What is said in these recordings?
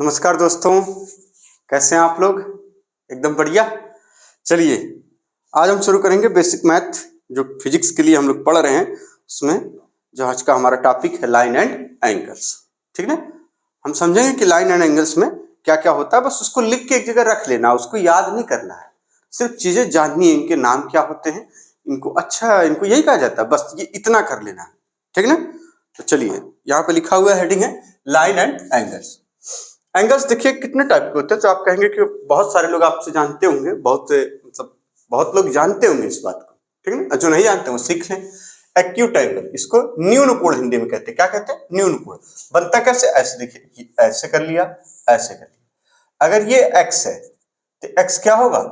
नमस्कार दोस्तों, कैसे हैं आप लोग? एकदम बढ़िया। चलिए आज हम शुरू करेंगे बेसिक मैथ जो फिजिक्स के लिए हम लोग पढ़ रहे हैं उसमें जो आज का हमारा टॉपिक है लाइन एंड एंगल्स। ठीक है, हम समझेंगे कि लाइन एंड एंगल्स में क्या क्या होता है। बस उसको लिख के एक जगह रख लेना, उसको याद नहीं करना है, सिर्फ चीजें जाननी है, इनके नाम क्या होते हैं, इनको यही कहा जाता है, बस ये इतना कर लेना है। ठीक है ना? तो चलिए यहाँ पे लिखा हुआ हेडिंग है लाइन एंड एंगल्स। एंगल्स देखिए कितने टाइप के होते हैं, तो आप कहेंगे कि बहुत सारे लोग आपसे जानते होंगे, बहुत लोग जानते होंगे इस बात को। ठीक है ना? जो नहीं जानते वो सीख लें। एक्यूट एंगल, इसको न्यून कोण हिंदी में कहते हैं। क्या कहते हैं? न्यून कोण। बनता कैसे? ऐसे देखिए, ऐसे कर लिया, ऐसे कर लिया। अगर ये x है तो x क्या होगा?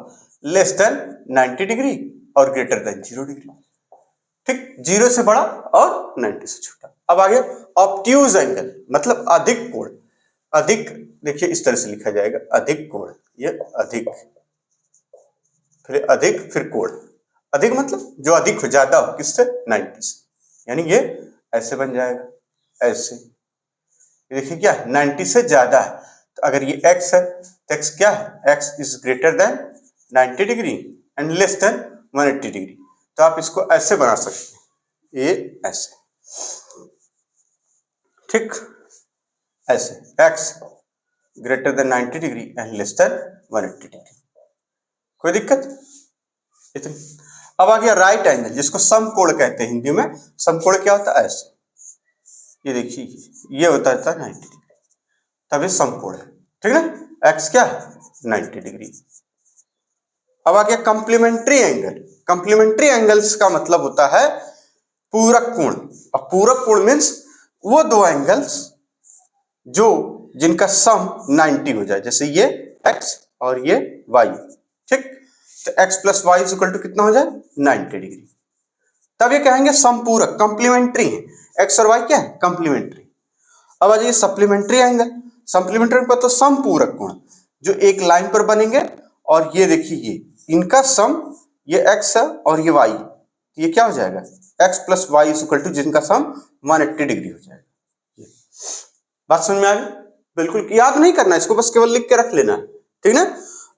लेस देन 90 डिग्री और ग्रेटर देन 0 डिग्री। ठीक, 0 से बड़ा और 90 से छोटा। अब आ गया ऑब्ट्यूज एंगल, मतलब अधिक कोण। अधिक देखिए इस तरह से लिखा जाएगा, अधिक कोण। ये अधिक, फिर अधिक, फिर कोण। अधिक मतलब जो अधिक हो, ज्यादा हो, किससे? 90 से। यानी ये ऐसे बन जाएगा, ऐसे। देखिए क्या है? 90 से ज्यादा है। तो अगर ये x है तो x क्या है? x is greater than 90 degree and less than 180 degree. तो आप इसको ऐसे बना सकते हैं, ये ऐसे। ठीक, ऐसे x greater than 90 degree and less than 180 degree. कोई दिक्कत? इतनी। अब आ गया राइट एंगल, जिसको समकोण कहते हैं हिंदी में। समकोण क्या होता है? ऐसे। ये देखिए, ये होता है 90 डिग्री, तभी समकोण है। ठीक है ना? x क्या है? 90 डिग्री। अब आ गया कंप्लीमेंट्री एंगल। कंप्लीमेंट्री एंगल्स का मतलब होता है पूरक कोण। अब पूरक कोण मीन्स वो दो एंगल्स जो जिनका सम 90 हो जाए, जैसे ये x और ये y। ठीक, तो x plus y is equal to कितना हो जाए? 90 डिग्री। तब ये कहेंगे समपूरक, कंप्लीमेंट्री है। x और y क्या है? कंप्लीमेंट्री। अब आ जाइए सप्लीमेंट्री एंगल। सप्लीमेंट्री पर तो समपूरक कोण जो एक लाइन पर बनेंगे, और ये देखिए ये इनका सम, ये x है और ये y, ये क्या हो जाएगा? x plus y is equal to जिनका सम 180 डिग्री हो जाएगा। बात समझ में आ गई? बिल्कुल याद नहीं करना, इसको बस केवल लिख के रख लेना। ठीक ना?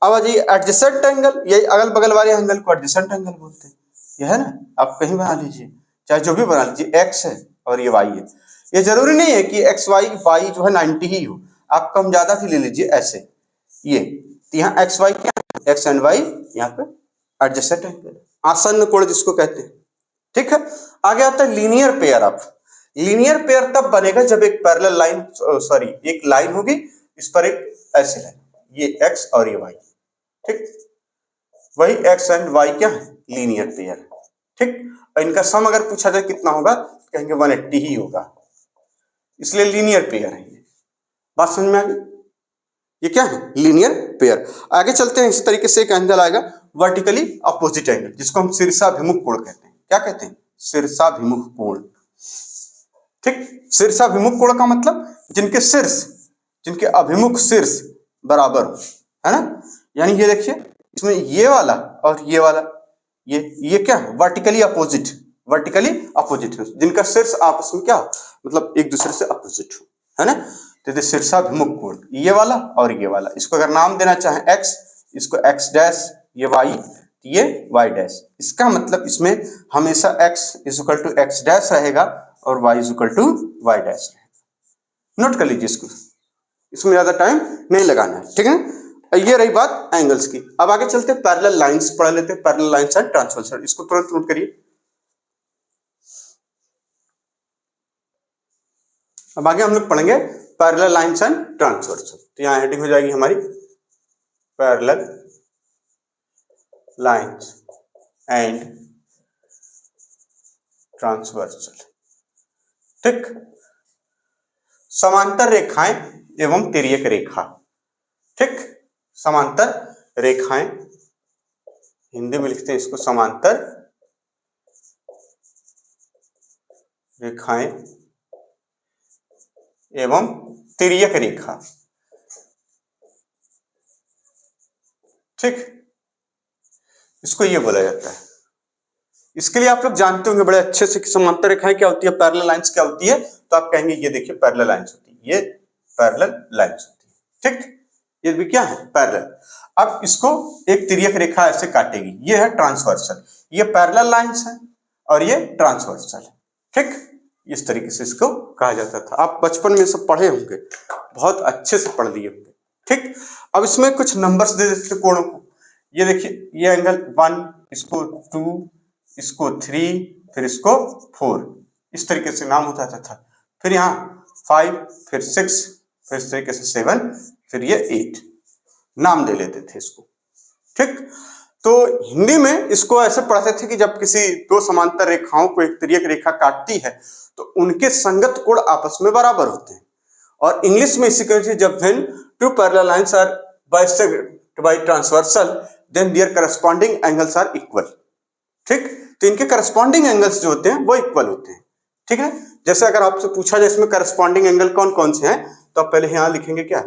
अब आ जाइए एडजेसेंट एंगल। ये अगल बगल वाले एंगल को एडजेसेंट एंगल बोलते हैं। ये है ना, आप कहीं बना लीजिए, चाहे जो भी बना लीजिए, x है और ये y है। ये जरूरी नहीं है कि x y जो है 90 ही हो, आप कम ज्यादा भी ले लीजिए ऐसे। ये तो यहाँ x y क्या है? x एंड y यहाँ पे एडजेसेंट एंगल, आसन्न कोण जिसको कहते हैं। ठीक है, आगे आता है linear pair of. Linear pair तब बनेगा जब एक पैरेलल लाइन, सॉरी एक लाइन होगी, इस पर एक ऐसे लाइन, ये x और ये y। ठीक, वही x एंड y क्या है? Linear pair. ठीक, और इनका सम अगर पूछा जाए कितना होगा, कहेंगे 180 ही होगा, इसलिए लीनियर पेयर है ये। बात समझ में आ गई? ये क्या है? Linear pair. आगे चलते हैं, इस तरीके से एक एंगल आएगा वर्टिकली अपोजिट एंगल, जिसको हम शीर्षाभिमुख कोण कहते हैं। क्या कहते हैं? शीर्षाभिमुख कोण। ठीक, शीर्षाभिमुख कोण का मतलब जिनके शीर्ष, जिनके अभिमुख शीर्ष बराबर हो, है ना? यानी ये देखिए, इसमें ये वाला और ये वाला, ये क्या है? Vertically opposite. वर्टिकली अपोजिट है, जिनका शीर्ष आपस में क्या हो, मतलब एक दूसरे से अपोजिट हो, है ना? तो शीर्षाभिमुख कोण ये वाला और ये वाला, इसको अगर नाम देना चाहे x, इसको x डैश, ये y, ये y डैश। इसका मतलब इसमें हमेशा x is equal to x dash रहेगा और y is equal to y dash रहेगा। नोट कर लीजिए इसको, इसमें ज्यादा टाइम नहीं लगाना है। ठीक है, ये रही बात एंगल्स की। अब आगे चलते हैं, पैरेलल लाइंस पढ़ लेते हैं। पैरेलल लाइंस एंड ट्रांसवर्सल, इसको तुरंत नोट करिए। अब आगे हम लोग पढ़ेंगे पैरेलल लाइंस एंड ट्रांसवर्सल। तो यहाँ हेडिंग हो जाएगी हमारी पैरेलल लाइंस एंड ट्रांसवर्सल। ठीक, समांतर रेखाएं एवं तिर्यक रेखा। ठीक, समांतर रेखाएं, हिंदी में लिखते हैं इसको समांतर रेखाएं एवं तिर्यक रेखा। ठीक, इसको ये बोला जाता है। इसके लिए आप लोग जानते होंगे बड़े अच्छे से कि समांतर रेखाएं क्या होती है, पैरेलल लाइंस क्या होती है। तो आप कहेंगे ये देखिए पैरेलल लाइंस होती है, ये पैरेलल लाइंस होती है। ठीक, ये भी क्या है, पैरेलल। अब इसको एक तिर्यक रेखा ऐसे काटेगी, ये है ट्रांसवर्सल, ये पैरेलल लाइंस है और ये ट्रांसवर्सल है। ठीक, इस तरीके से इसको कहा जाता था। आप बचपन में सब पढ़े होंगे, बहुत अच्छे से पढ़ लिए होंगे। ठीक, अब इसमें कुछ नंबर्स दे देते कोणों को। ये देखिए, ये एंगल 1, इसको 2, इसको 3, फिर इसको 4, इस तरीके से नाम होता था। फिर यहाँ 5, फिर 6, फिर इस तरीके से 7, फिर ये 8 नाम दे लेते थे इसको। ठीक, तो हिंदी में इसको ऐसे पढ़ते थे कि जब किसी दो समांतर रेखाओं को एक तिर्यक रेखा काटती है तो उनके संगत कोण आपस में बराबर होते हैं। और इंग्लिश में इसी तरह से, जब when two parallel lines are bisected by transversal then their corresponding angles are equal. ठीक, तो इनके करस्पॉन्डिंग एंगल्स जो होते हैं वो इक्वल होते हैं। ठीक है, जैसे अगर आपसे पूछा जाए इसमें करस्पॉन्डिंग एंगल कौन कौन से हैं, तो आप पहले यहां लिखेंगे क्या,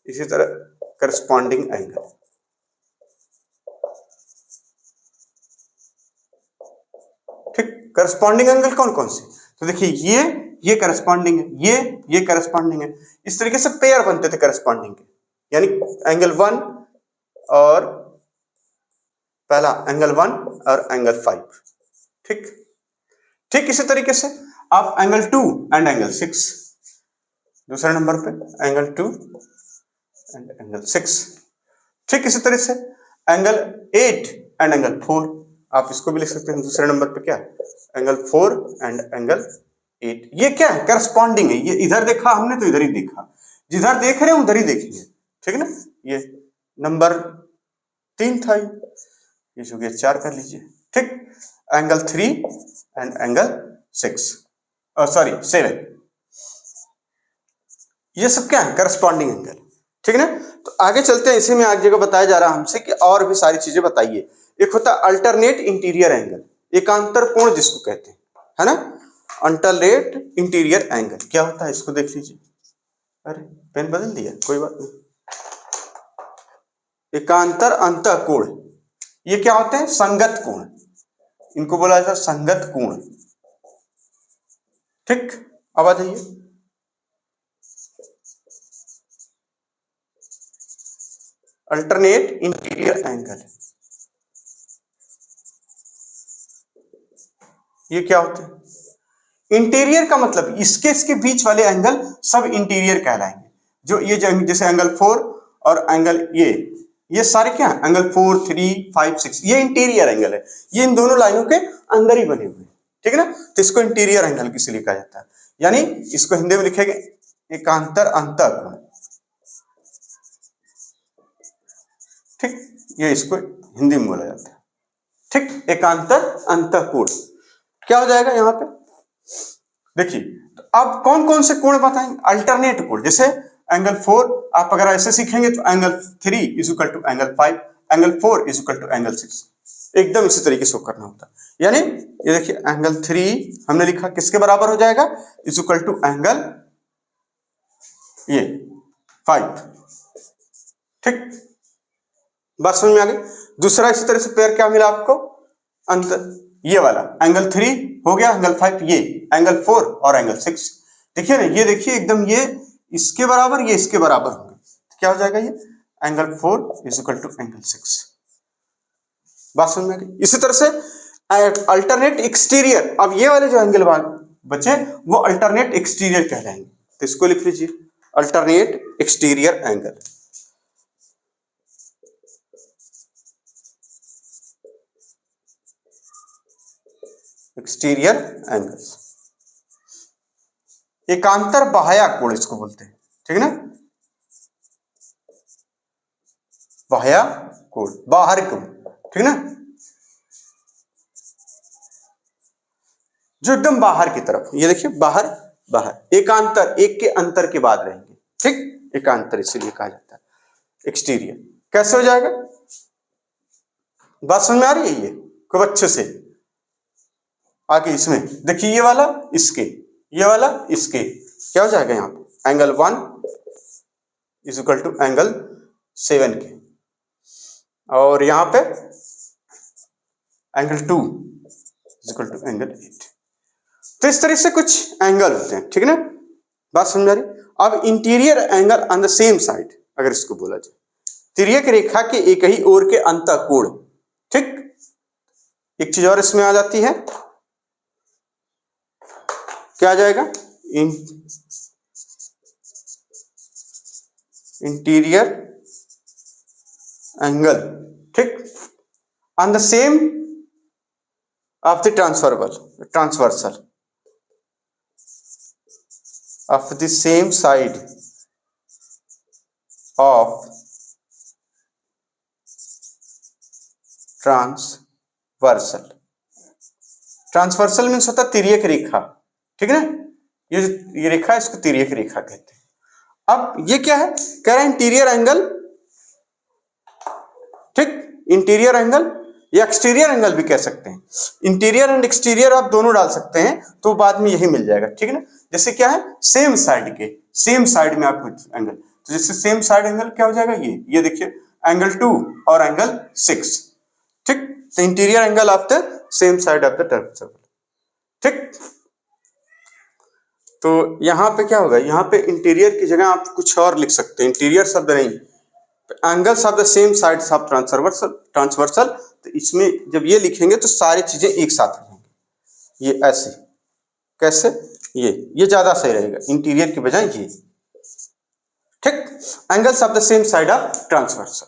इसी तरह करस्पॉन्डिंग एंगल। ठीक, करस्पॉन्डिंग एंगल कौन कौन से, तो देखिए ये करस्पॉन्डिंग है, ये करस्पॉन्डिंग है। इस तरीके से पेयर बनते थे करस्पॉन्डिंग के, यानी एंगल 1 और पहला एंगल 1 और एंगल 5। ठीक, ठीक इसी तरीके से आप एंगल 2 एंड एंगल 6, दूसरे नंबर पे एंगल 2 एंड एंगल 6। ठीक इसी तरह से एंगल 8 एंड एंगल 4, आप इसको भी लिख सकते हैं दूसरे नंबर पे क्या, एंगल 4 एंड एंगल 8। ये क्या है, करस्पॉन्डिंग है। ये इधर देखा हमने तो इधर ही देखा, जिधर देख रहे हैं उधर ही देखेंगे। ठीक है ना, ये नंबर 3 था, ये जो 4 कर लीजिए। ठीक, एंगल 3 एंड एंगल 6, सॉरी 7, ये सब क्या है, करस्पॉन्डिंग एंगल। ठीक है ना, तो आगे चलते हैं। इसी में आगे जगह बताया जा रहा है हमसे कि और भी सारी चीजें बताइए। एक होता है अल्टरनेट इंटीरियर एंगल, एकांतर कोण जिसको कहते हैं, है ना, अल्टरनेट इंटीरियर एंगल क्या होता है, इसको देख लीजिए। अरे पेन बदल दिया, कोई बात नहीं। एकांतर अंतः कोण, ये क्या होते हैं, संगत कोण, इनको बोला जाता है संगत कोण। ठीक, अब आ जाइए, अल्टरनेट इंटीरियर एंगल, ये क्या होते हैं। इंटीरियर का मतलब इसके बीच वाले एंगल सब इंटीरियर कहलाएंगे। जो ये जैसे एंगल 4 और एंगल ये सारे क्या है, एंगल 4, 3, 5, 6, ये इंटीरियर एंगल है। ये इन दोनों लाइनों के अंदर ही बने हुए। ठीक है ना, तो इसको इंटीरियर एंगल किसे लिखा जाता है, यानी इसको हिंदी में लिखेंगे एकांतर अंतः कोण। ठीक, ये इसको हिंदी में बोला जाता है। ठीक, एकांतर अंतः कोण क्या हो जाएगा यहाँ पे, देखिए। तो अब कौन कौन से कोण बताएंगे, अल्टरनेट कोण, जैसे एंगल 4 आप अगर ऐसे सीखेंगे तो angle 3 is equal to angle 5, angle 4 is equal to angle 6, एकदम इसी तरीके से करना होता है। यानी ये देखिए एंगल 3 हमने लिखा किसके बराबर हो जाएगा, इज इक्वल टू एंगल ये 5। ठीक, बात समझ में आ गई। दूसरा इसी तरह से पेयर क्या मिला आपको, अंतर, ये वाला एंगल 3 हो गया, एंगल 5 ये, एंगल 4 और एंगल 6। देखिए ना, ये देखिए एकदम ये इसके बराबर, ये इसके बराबर होंगे, तो क्या हो जाएगा, ये angle 4 is equal to angle 6। बात समझ में आ गई। इसी तरह से अल्टरनेट एक्सटीरियर, अब ये वाले जो एंगल बचे वो अल्टरनेट एक्सटीरियर कहलाएंगे, तो इसको लिख लीजिए alternate exterior angle. Exterior angles, एकांतर बाह्य कोण इसको बोलते हैं। ठीक है ना, बाह्य कोण, बाहर कोण, ठीक ना, जो एकदम बाहर की तरफ, ये देखिए बाहर, बाहर एकांतर, एक के अंतर के बाद रहेंगे। ठीक, एकांतर इसीलिए कहा जाता है एक्सटीरियर। कैसे हो जाएगा, बात समझ में आ रही है, ये खूब अच्छे से। आगे इसमें देखिए, ये वाला इसके, ये वाला इसके, क्या हो जाएगा यहाँ पे, angle 1 is equal to angle 7 के, और यहाँ पे angle 2 is equal to angle 8। तो इस तरह से कुछ एंगल होते हैं। ठीक है ना, बात समझ आ रही। अब interior angle on the same side, अगर इसको बोला जाए। तिर्यक रेखा के एक ही ओर के अंतःकोण, ठीक। एक चीज और इसमें आ जाती है, क्या आ जाएगा, इंटीरियर एंगल, ठीक, on the same of the transversal of the same side of transversal. Transversal means होता है तिर्यक रेखा, ठीक है ना, ये रेखा इसको तिर्यक रेखा कहते हैं। अब ये क्या है, कह रहा है इंटीरियर एंगल, ठीक, इंटीरियर एंगल या एक्सटीरियर एंगल भी कह सकते हैं। इंटीरियर एंड एक्सटीरियर आप दोनों डाल सकते हैं तो बाद में यही मिल जाएगा, ठीक है ना। जैसे क्या है, सेम साइड के, सेम साइड में आपको एंगल, तो जैसे सेम साइड एंगल क्या हो जाएगा, ये देखिए एंगल 2 और एंगल 6, ठीक। तो interior angle of the same side of the transversal, ठीक। तो यहां पे क्या होगा, यहां पे इंटीरियर की जगह आप कुछ और लिख सकते हैं, इंटीरियर शब्द नहीं, angles of the same sides of transversal. तो इसमें जब ये लिखेंगे तो सारी चीजें एक साथ हो जाएंगी, ये ऐसे, कैसे, ये ज्यादा सही रहेगा इंटीरियर की बजाय ये, ठीक। Angles of the same side of transversal,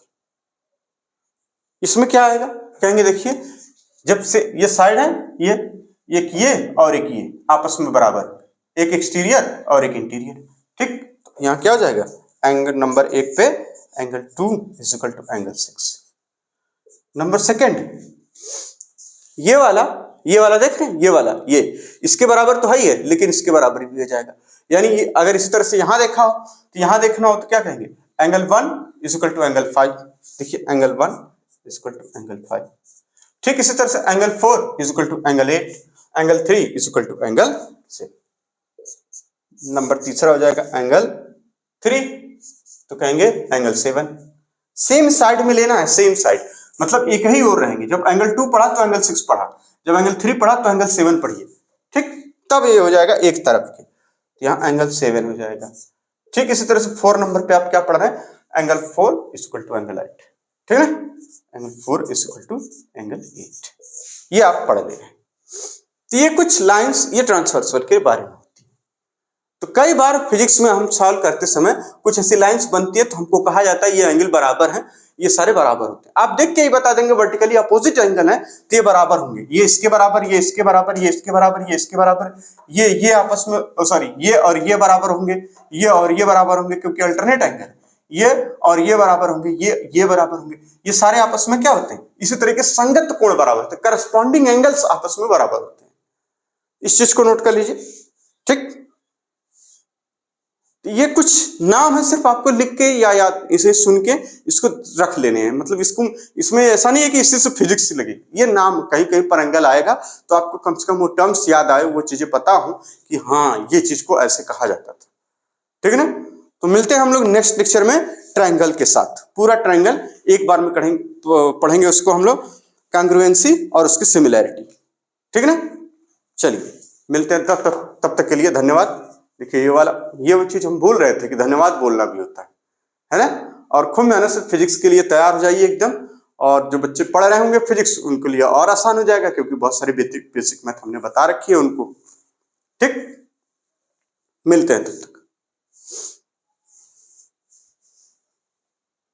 इसमें क्या आएगा, कहेंगे देखिए जब से ये साइड है, ये और एक ये आपस में बराबर, एक एक्सटीरियर और एक इंटीरियर, ठीक। तो यहाँ क्या हो जाएगा, एंगल नंबर 1 पे angle 2 is equal to angle 6। Number second, ये वाला देख रहे हैं, ये वाला, ये इसके बराबर तो है ही है, लेकिन इसके बराबर भी हो जाएगा। यानी अगर इस तरह से यहां देखा हो तो यहां देखना हो तो क्या कहेंगे, angle 1 is equal to angle 5, देखिए angle 1 is equal to angle 5, ठीक। इसी तरह से angle 4 is equal to angle 8, angle 3 is equal to angle 6। Number तीसरा हो जाएगा एंगल 3, तो कहेंगे एंगल 7। सेम साइड में लेना है, सेम साइड मतलब एक ही ओर रहेंगे। जब एंगल 2 पढ़ा तो एंगल 6 पढ़ा, जब एंगल 3 पढ़ा तो एंगल 7 पढ़िए, ठीक। तब ये हो जाएगा एक तरफ के, तो यहाँ एंगल 7 हो जाएगा, ठीक। इसी तरह से 4 नंबर पे आप क्या पढ़ रहे हैं, angle 4 is equal to angle 8, ठीक है, angle 4 is equal to angle 8, ये आप पढ़ ले रहे हैं। तो ये कुछ लाइंस ये ट्रांसवर्सल के बारे में होती है। तो कई बार फिजिक्स में हम सॉल्व करते समय कुछ ऐसी लाइंस बनती है तो हमको कहा जाता है ये एंगल बराबर है, ये सारे बराबर होते हैं। आप देख के ही बता देंगे वर्टिकली अपोजिट एंगल है तो ये बराबर होंगे, ये इसके बराबर, ये इसके बराबर, ये इसके बराबर, ये इसके बराबर, ये आपस में सॉरी ये और ये बराबर होंगे, ये और ये बराबर होंगे क्योंकि अल्टरनेट एंगल है, ये और ये बराबर होंगे, ये बराबर होंगे, ये सारे आपस में क्या होते हैं, इसी तरह के संगत कोण बराबर होते हैं, करस्पॉन्डिंग एंगल्स आपस में बराबर होते हैं। इस चीज को नोट कर लीजिए, ठीक। ये कुछ नाम है, सिर्फ आपको लिख के या याद इसे सुन के इसको रख लेने हैं, मतलब इसको इसमें ऐसा नहीं है कि इससे फिजिक्स लगे, ये नाम कहीं कहीं पर एंगल आएगा तो आपको कम से कम वो टर्म्स याद आए, वो चीजें पता हो कि हाँ ये चीज को ऐसे कहा जाता था, ठीक है ना। तो मिलते हैं हम लोग नेक्स्ट लेक्चर में ट्रायंगल के साथ, पूरा ट्रायंगल एक बार में पढ़ेंगे उसको हम लोग, कांग्रुएंसी और उसकी सिमिलैरिटी, ठीक है ना। चलिए मिलते हैं, तब तक के लिए धन्यवाद। देखिए ये वो चीज हम भूल रहे थे कि धन्यवाद बोलना भी होता है ना। और खूब मेहनत से फिजिक्स के लिए तैयार हो जाइए एकदम, और जो बच्चे पढ़ रहे होंगे फिजिक्स उनके लिए और आसान हो जाएगा क्योंकि बहुत सारी बेसिक मैथ हमने बता रखी है उनको, ठीक। मिलते हैं तब तक।